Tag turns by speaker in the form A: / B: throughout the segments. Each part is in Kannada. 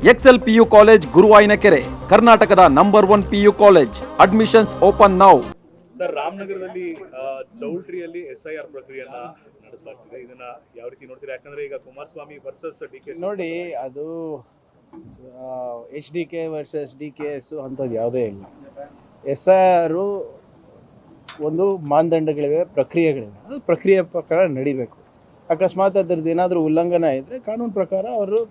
A: ಎಕ್ಸೆಲ್ ಪಿಯು ಕಾಲೇಜ್ ಗುರುವಾಯಿನಕೆರೆ, ಕರ್ನಾಟಕದ number 1 PU college. Admissions open now.
B: Sir, ರಾಮನಗರದಲ್ಲಿ ಚೌಲ್ಟ್ರಿಯಲ್ಲಿ SIR ಪ್ರಕ್ರಿಯೆಯನ್ನ ನಡೆಸಲಾಗ್ತಿದೆ. ಇದನ್ನ ಯಾವ ರೀತಿ ನೋಡ್ತೀರಾ? ಯಾಕಂದ್ರೆ ಈಗ ಕುಮಾರಸ್ವಾಮಿ ವರ್ಸಸ್ DK
C: ನೋಡಿ, ಅದು HDK ವರ್ಸಸ್ DKS ಅಂಥದ್ದು ಯಾವುದೇ ಇಲ್ಲ. SIR ಒಂದು ಮಾನದಂಡಗಳಿವೆ, ಪ್ರಕ್ರಿಯೆಗಳಿವೆ. ಅದು ಪ್ರಕ್ರಿಯೆ ಪ್ರಕಾರ ನಡಿಬೇಕು. ಅಕಸ್ಮಾತ್ ಅದರದ್ದು ಏನಾದರೂ ಉಲ್ಲಂಘನೆ ಇದ್ದರೆ ಕಾನೂನು ಪ್ರಕಾರ ಅವರು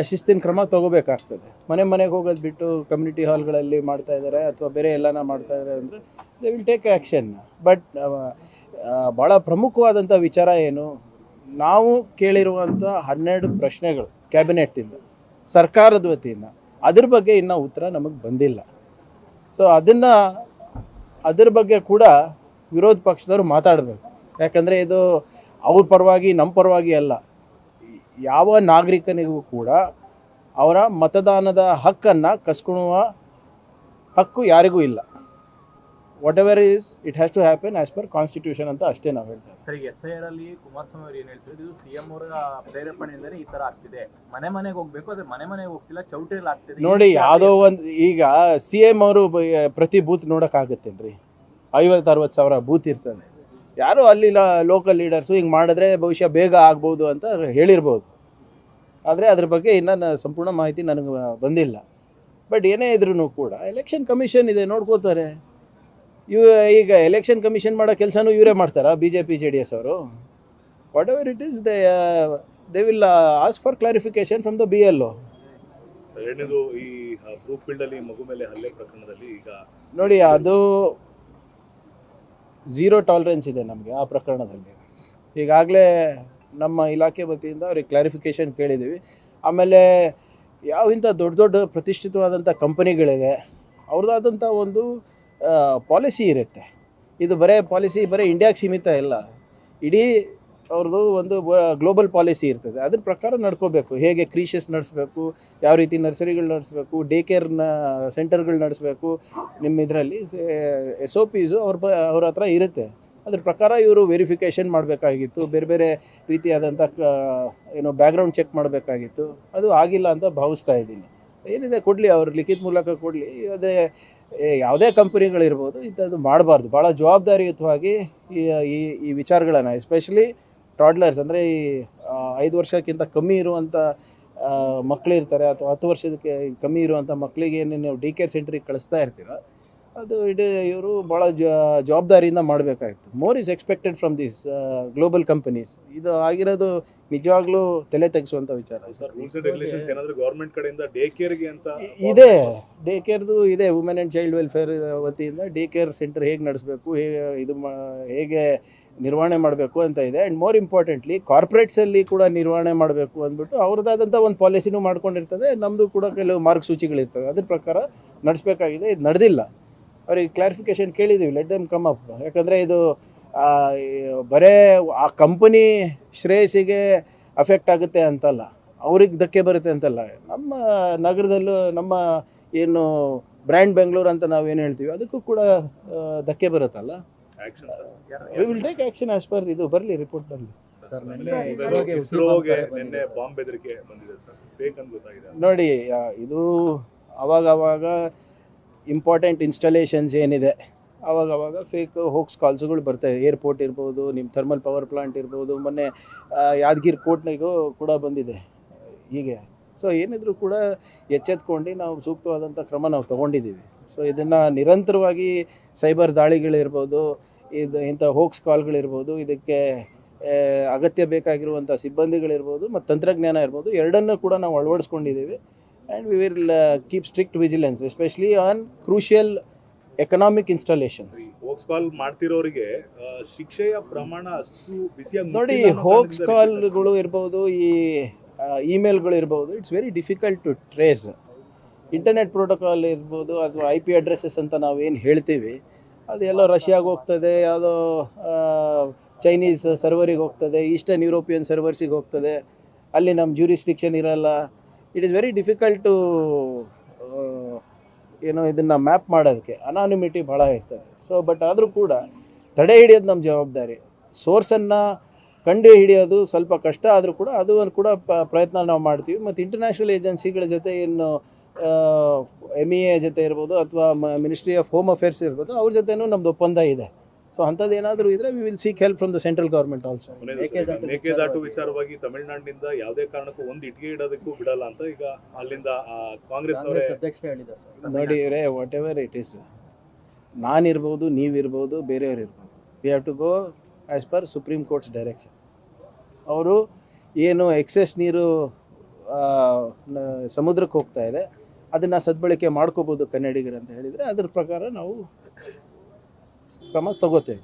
C: ಶಿಸ್ತಿನ ಕ್ರಮ ತಗೋಬೇಕಾಗ್ತದೆ. ಮನೆಗೆ ಹೋಗೋದು ಬಿಟ್ಟು ಕಮ್ಯುನಿಟಿ ಹಾಲ್ಗಳಲ್ಲಿ ಮಾಡ್ತಾ ಇದ್ದಾರೆ ಅಥವಾ ಬೇರೆ ಎಲ್ಲನ ಮಾಡ್ತಾ ಇದ್ದಾರೆ ಅಂದರೆ they will take action. But ಭಾಳ ಪ್ರಮುಖವಾದಂಥ ವಿಚಾರ ಏನು, ನಾವು ಕೇಳಿರುವಂಥ 12 ಪ್ರಶ್ನೆಗಳು ಕ್ಯಾಬಿನೆಟ್ಟಿಂದ, ಸರ್ಕಾರದ ವತಿಯಿಂದ, ಅದ್ರ ಬಗ್ಗೆ ಇನ್ನೂ ಉತ್ತರ ನಮಗೆ ಬಂದಿಲ್ಲ. ಸೊ ಅದ್ರ ಬಗ್ಗೆ ಕೂಡ ವಿರೋಧ ಪಕ್ಷದವರು ಮಾತಾಡಬೇಕು. ಯಾಕಂದರೆ ಇದು ಅವ್ರ ಪರವಾಗಿ ನಮ್ಮ ಪರವಾಗಿ ಅಲ್ಲ. ಯಾವ ನಾಗರಿಕನಿಗೂ ಕೂಡ ಅವರ ಮತದಾನದ ಹಕ್ಕನ್ನು ಕಸ್ಕೊಳ್ಳುವ ಹಕ್ಕು ಯಾರಿಗೂ ಇಲ್ಲ. Whatever is it has to happen as per constitution ಅಂತ ಅಷ್ಟೇ ನಾವು ಹೇಳ್ತೇವೆ.
D: ಸರ್, ಈಗ SIR ಅಲ್ಲಿ ಕುಮಾರಸ್ವಾಮಿ ಅವರು ಏನು ಹೇಳ್ತಾರೆ, ಇದು CM ಅವರ ಪ್ರೇರೇಪಣೆಯಿಂದಲೇ ಈ ತರ ಆಗ್ತಿದೆ. ಮನೆಗೆ ಹೋಗ್ಬೇಕು, ಅದೇ ಮನೆಗೆ ಹೋಗ್ತಿಲ್ಲ, ಚೌಟ್ರಿಯಲ್ಲಿ ಆಗ್ತಿದೆ.
C: ನೋಡಿ, ಯಾವುದೋ ಒಂದು ಈಗ CM ಅವರು ಪ್ರತಿ ಬೂತ್ ನೋಡೋಕ್ಕಾಗತ್ತೇನ್ರಿ? 50-60 ಸಾವಿರ ಬೂತ್ ಇರ್ತದೆ. ಯಾರೋ ಅಲ್ಲಿ ಲೋಕಲ್ ಲೀಡರ್ಸು ಹಿಂಗೆ ಮಾಡಿದ್ರೆ ಬಹುಶಃ ಬೇಗ ಆಗ್ಬೋದು ಅಂತ ಹೇಳಿರ್ಬೋದು. ಆದರೆ ಅದ್ರ ಬಗ್ಗೆ ಇನ್ನೂ ಸಂಪೂರ್ಣ ಮಾಹಿತಿ ನನಗೆ ಬಂದಿಲ್ಲ. ಬಟ್ ಏನೇ ಇದ್ರೂ ಕೂಡ ಎಲೆಕ್ಷನ್ ಕಮಿಷನ್ ಇದೆ, ನೋಡ್ಕೋತಾರೆ. ಈಗ ಎಲೆಕ್ಷನ್ ಕಮಿಷನ್ ಮಾಡೋ ಕೆಲಸನೂ ಇವರೇ ಮಾಡ್ತಾರಾ BJP JDS ಅವರು? What ever it is, they will ask for clarification from the BLO.
B: ಎರಡನೇದು, ಈ ಬ್ರೂಕ್ ಫೀಲ್ಡ್ ಅಲ್ಲಿ ಮಗು ಮೇಲೆ ಹಲ್ಲೆ ಪ್ರಕರಣದಲ್ಲಿ ಈಗ
C: ನೋಡಿ, ಅದು ಝೀರೋ ಟಾಲರೆನ್ಸ್ ಇದೆ ನಮಗೆ ಆ ಪ್ರಕರಣದಲ್ಲಿ. ಈಗಾಗಲೇ ನಮ್ಮ ಇಲಾಖೆ ವತಿಯಿಂದ ಅವ್ರಿಗೆ ಕ್ಲಾರಿಫಿಕೇಷನ್ ಕೇಳಿದ್ದೀವಿ. ಆಮೇಲೆ ಇಂಥ ದೊಡ್ಡ ಪ್ರತಿಷ್ಠಿತವಾದಂಥ ಕಂಪನಿಗಳಿದೆ, ಅವ್ರದ್ದಾದಂಥ ಒಂದು ಪಾಲಿಸಿ ಇರುತ್ತೆ. ಇದು ಪಾಲಿಸಿ ಬರೀ ಇಂಡಿಯಾಗೆ ಸೀಮಿತ ಇಲ್ಲ, ಇಡೀ ಅವ್ರದ್ದು ಒಂದು ಗ್ಲೋಬಲ್ ಪಾಲಿಸಿ ಇರ್ತದೆ. ಅದ್ರ ಪ್ರಕಾರ ನಡ್ಕೋಬೇಕು. ಹೇಗೆ ಕ್ರೀಷಸ್ ನಡೆಸಬೇಕು, ಯಾವ ರೀತಿ ನರ್ಸರಿಗಳು ನಡೆಸಬೇಕು, ಡೇ ಕೇರ್ನ ಸೆಂಟರ್ಗಳು ನಡೆಸಬೇಕು, ನಿಮ್ಮ ಇದರಲ್ಲಿ SOPs ಅವ್ರ ಹತ್ರ ಇರುತ್ತೆ. ಅದ್ರ ಪ್ರಕಾರ ಇವರು ವೆರಿಫಿಕೇಷನ್ ಮಾಡಬೇಕಾಗಿತ್ತು, ಬೇರೆ ರೀತಿಯಾದಂಥ ಬ್ಯಾಕ್ಗ್ರೌಂಡ್ ಚೆಕ್ ಮಾಡಬೇಕಾಗಿತ್ತು. ಅದು ಆಗಿಲ್ಲ ಅಂತ ಭಾವಿಸ್ತಾ ಇದ್ದೀನಿ. ಏನಿದೆ ಕೊಡಲಿ, ಅವ್ರ ಲಿಖಿತ ಮೂಲಕ ಕೊಡಲಿ. ಅದೇ ಯಾವುದೇ ಕಂಪನಿಗಳಿರ್ಬೋದು, ಇಂಥದ್ದು ಮಾಡಬಾರ್ದು. ಭಾಳ ಜವಾಬ್ದಾರಿಯುತವಾಗಿ ಈ ವಿಚಾರಗಳನ್ನು, ಎಸ್ಪೆಷಲಿ ಟಾಡ್ಲರ್ಸ್ ಅಂದರೆ ಈ 5 ವರ್ಷಕ್ಕಿಂತ ಕಮ್ಮಿ ಇರುವಂಥ ಮಕ್ಕಳಿರ್ತಾರೆ, ಅಥವಾ 10 ವರ್ಷಕ್ಕೆ ಕಮ್ಮಿ ಇರುವಂಥ ಮಕ್ಕಳಿಗೆ ನೀವು ಡಿ ಕೇರ್ ಸೆಂಟ್ರಿಗೆ ಕಳಿಸ್ತಾ ಇರ್ತೀರ, ಅದು ಇವರು ಭಾಳ ಜವಾಬ್ದಾರಿಯಿಂದ ಮಾಡಬೇಕಾಗಿತ್ತು. More is expected from these global companies. ಇದು ಆಗಿರೋದು ನಿಜವಾಗ್ಲೂ ತಲೆ ತೆಗೆಸುವಂಥ ವಿಚಾರ.
B: ರೂಲ್ಸ್ ಅಂಡ್ ರೆಗ್ಯುಲೇಷನ್ಸ್ ಏನಾದರೂ ಗೌರ್ಮೆಂಟ್ ಕಡೆಯಿಂದ ಡೇ ಕೇರ್ಗೆ ಅಂತ
C: ಇದೆ, ಡೇ ಕೇರ್ದು ಇದೆ. ವುಮೆನ್ ಆ್ಯಂಡ್ ಚೈಲ್ಡ್ ವೆಲ್ಫೇರ್ ವತಿಯಿಂದ ಡೇ ಕೇರ್ ಸೆಂಟರ್ ಹೇಗೆ ನಡೆಸಬೇಕು, ಹೇಗೆ ನಿರ್ವಹಣೆ ಮಾಡಬೇಕು ಅಂತ ಇದೆ. ಆ್ಯಂಡ್ ಮೋರ್ ಇಂಪಾರ್ಟೆಂಟ್ಲಿ ಕಾರ್ಪೊರೇಟ್ಸಲ್ಲಿ ಕೂಡ ನಿರ್ವಹಣೆ ಮಾಡಬೇಕು ಅಂದ್ಬಿಟ್ಟು ಅವ್ರದ್ದಾದಂಥ ಒಂದು ಪಾಲಿಸಿನೂ ಮಾಡ್ಕೊಂಡಿರ್ತದೆ. ನಮ್ಮದು ಕೂಡ ಕೆಲವು ಮಾರ್ಗಸೂಚಿಗಳಿರ್ತವೆ, ಅದ್ರ ಪ್ರಕಾರ ನಡೆಸಬೇಕಾಗಿದೆ. ಇದು ನಡೆದಿಲ್ಲ. ಅವ್ರಿಗೆ ಕ್ಲಾರಿಫಿಕೇಷನ್ ಕೇಳಿದ್ದೀವಿ, ಲೆಟ್ ದೆಮ್ ಕಮ್ ಅಪ್. ಯಾಕಂದರೆ ಇದು ಬರೇ ಆ ಕಂಪನಿ ಶ್ರೇಯಸ್ಸಿಗೆ ಅಫೆಕ್ಟ್ ಆಗುತ್ತೆ ಅಂತಲ್ಲ, ಅವ್ರಿಗೆ ಧಕ್ಕೆ ಬರುತ್ತೆ ಅಂತಲ್ಲ. ನಮ್ಮ ನಗರದಲ್ಲೂ ನಮ್ಮ ಏನು ಬ್ರ್ಯಾಂಡ್ ಬೆಂಗಳೂರು ಅಂತ ನಾವೇನು ಹೇಳ್ತೀವಿ, ಅದಕ್ಕೂ ಕೂಡ ಧಕ್ಕೆ ಬರುತ್ತಲ್ಲ. We will take action as per ಇದು ಬರಲಿ, ರಿಪೋರ್ಟ್ ಬರಲಿ.
B: ನಿನ್ನೆ ಬಾಂಬ್ ಬೆದರಿಕೆ ಬಂದಿದೆ ಸರ್, ಫೇಕ್ ಅಂತ ಗೊತ್ತಾಗಿದೆ.
C: ನೋಡಿ, ಇದು ಅವಾಗ ಇಂಪಾರ್ಟೆಂಟ್ ಇನ್ಸ್ಟಾಲೇಷನ್ಸ್ ಏನಿದೆ, ಅವಾಗ ಫೇಕ್ ಹೋಕ್ಸ್ ಕಾಲ್ಸ್ಗಳು ಬರ್ತವೆ. ಏರ್ಪೋರ್ಟ್ ಇರ್ಬೋದು, ನಿಮ್ಮ ಥರ್ಮಲ್ ಪವರ್ ಪ್ಲಾಂಟ್ ಇರ್ಬೋದು, ಮೊನ್ನೆ ಯಾದಗಿರಿ ಕೋರ್ಟ್ನಿಗೂ ಕೂಡ ಬಂದಿದೆ ಹೀಗೆ. ಸೊ ಏನಿದ್ರು ಕೂಡ ಎಚ್ಚೆತ್ಕೊಂಡು ನಾವು ಸೂಕ್ತವಾದಂಥ ಕ್ರಮ ನಾವು ತೊಗೊಂಡಿದ್ದೀವಿ. ಸೊ ಇದನ್ನು ನಿರಂತರವಾಗಿ ಸೈಬರ್ ದಾಳಿಗಳಿರ್ಬೋದು, ಇಂಥ ಹೋಕ್ಸ್ ಕಾಲ್ಗಳಿರ್ಬೋದು, ಇದಕ್ಕೆ ಅಗತ್ಯ ಬೇಕಾಗಿರುವಂಥ ಸಿಬ್ಬಂದಿಗಳಿರ್ಬೋದು ಮತ್ತು ತಂತ್ರಜ್ಞಾನ ಇರ್ಬೋದು, ಎರಡನ್ನೂ ಕೂಡ ನಾವು ಅಳವಡಿಸ್ಕೊಂಡಿದ್ದೀವಿ. And we will keep strict vigilance, especially on crucial economic installations.
B: Hoax call ಮಾಡ್ತಿರೋರಿಗೆ ಶಿಕ್ಷೆಯ ಪ್ರಮಾಣ ಅಷ್ಟು ಬಿಸಿಯಾಗಿ
C: ನೋಡಿ, ಹೋಕ್ಸ್ ಕಾಲ್ಗಳು ಇರ್ಬೋದು, ಈ ಇಮೇಲ್ಗಳು ಇರ್ಬೋದು, it's very difficult to trace. Internet protocol ಇರ್ಬೋದು, ಅಥವಾ IP ಅಡ್ರೆಸ್ಸಸ್ ಅಂತ ನಾವೇನು ಹೇಳ್ತೀವಿ, ಅದು ಎಲ್ಲೋ ರಷ್ಯಾಗೆ ಹೋಗ್ತದೆ, ಯಾವುದೋ ಚೈನೀಸ್ ಸರ್ವರಿಗೆ ಹೋಗ್ತದೆ, ಈಸ್ಟರ್ನ್ ಯುರೋಪಿಯನ್ ಸರ್ವರ್ಸಿಗೆ ಹೋಗ್ತದೆ, ಅಲ್ಲಿ ನಮ್ಮ ಜ್ಯೂರಿಸ್ಡಿಕ್ಷನ್ ಇರಲ್ಲ. It is very difficult to ಇದನ್ನು ಮ್ಯಾಪ್ ಮಾಡೋದಕ್ಕೆ. ಅನಾನಿಮಿಟಿ ಭಾಳ ಇರ್ತದೆ. ಸೊ ಬಟ್ ಆದರೂ ಕೂಡ ತಡೆ ಹಿಡಿಯೋದು ನಮ್ಮ ಜವಾಬ್ದಾರಿ. ಸೋರ್ಸನ್ನು ಕಂಡು ಹಿಡಿಯೋದು ಸ್ವಲ್ಪ ಕಷ್ಟ ಆದರೂ ಕೂಡ ಅದು ಕೂಡ ಪ್ರಯತ್ನ ನಾವು ಮಾಡ್ತೀವಿ. ಮತ್ತು ಇಂಟರ್ನ್ಯಾಷನಲ್ ಏಜೆನ್ಸಿಗಳ ಜೊತೆ ಏನು MEA ಜೊತೆ ಇರ್ಬೋದು ಅಥವಾ ಮಿನಿಸ್ಟ್ರಿ ಆಫ್ ಹೋಮ್ ಅಫೇರ್ಸ್ ಇರ್ಬೋದು, ಅವ್ರ ಜೊತೆನೂ ನಮ್ಮದು ಒಪ್ಪಂದ ಇದೆ. ಸೊ ಅಂಥದ್ದು ಏನಾದರೂ ಇದ್ದರೆ we will seek help from the central government also.
B: Mekedatu ವಿಚಾರವಾಗಿ ತಮಿಳುನಾಡಿನಿಂದ ಯಾವುದೇ ಕಾರಣಕ್ಕೂ ಒಂದು ಇಟ್ಟಿಗೆ ಇಡೋದಕ್ಕೂ ಬಿಡಲ್ಲ ಅಂತ ಈಗ ಅಲ್ಲಿಂದ ಕಾಂಗ್ರೆಸ್
C: ನೋಡಿ ಇವರೇ, ವಾಟ್ ಎವರ್ ಇಟ್ ಈಸ್, ನಾನಿರ್ಬೋದು, ನೀವಿರ್ಬೋದು, ಬೇರೆಯವ್ರು ಇರ್ಬೋದು, we have to go as per supreme court's direction. ಅವರು ಏನು ಎಕ್ಸೆಸ್ ನೀರು ಸಮುದ್ರಕ್ಕೆ ಹೋಗ್ತಾ ಇದೆ ಅದನ್ನು ಸದ್ಬಳಕೆ ಮಾಡ್ಕೋಬೋದು ಕನ್ನಡಿಗರು ಅಂತ ಹೇಳಿದರೆ ಅದ್ರ ಪ್ರಕಾರ ನಾವು ಕ್ರಮ ತಗೋತೇವೆ.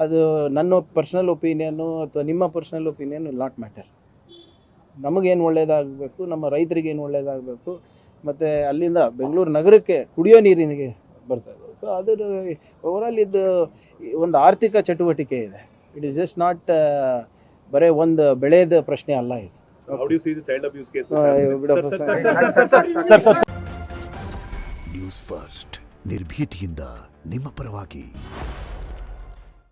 C: ಅದು ನನ್ನ ಪರ್ಸ್ನಲ್ ಒಪಿನಿಯನ್ನು ಅಥವಾ ನಿಮ್ಮ personal opinion will not matter. ನಮಗೇನು ಒಳ್ಳೆಯದಾಗಬೇಕು, ನಮ್ಮ ರೈತರಿಗೆ ಏನು ಒಳ್ಳೆಯದಾಗಬೇಕು, ಮತ್ತು ಅಲ್ಲಿಂದ ಬೆಂಗಳೂರು ನಗರಕ್ಕೆ ಕುಡಿಯೋ ನೀರಿನಿಗೆ ಬರ್ತದೆ. ಸೊ ಅದರ ಓವರಾಲ್ ಇದು ಒಂದು ಆರ್ಥಿಕ ಚಟುವಟಿಕೆ ಇದೆ. ಇಟ್ ಈಸ್ ಜಸ್ಟ್ ನಾಟ್ ಬರೀ ಒಂದು ಬೆಳೆದ ಪ್ರಶ್ನೆ ಅಲ್ಲ ಇದು.
B: How do you see the child abuse case?
E: News first ನಿರ್ಭೀತಿಯಿಂದ ನಿಮ್ಮ ಪರವಾಗಿ.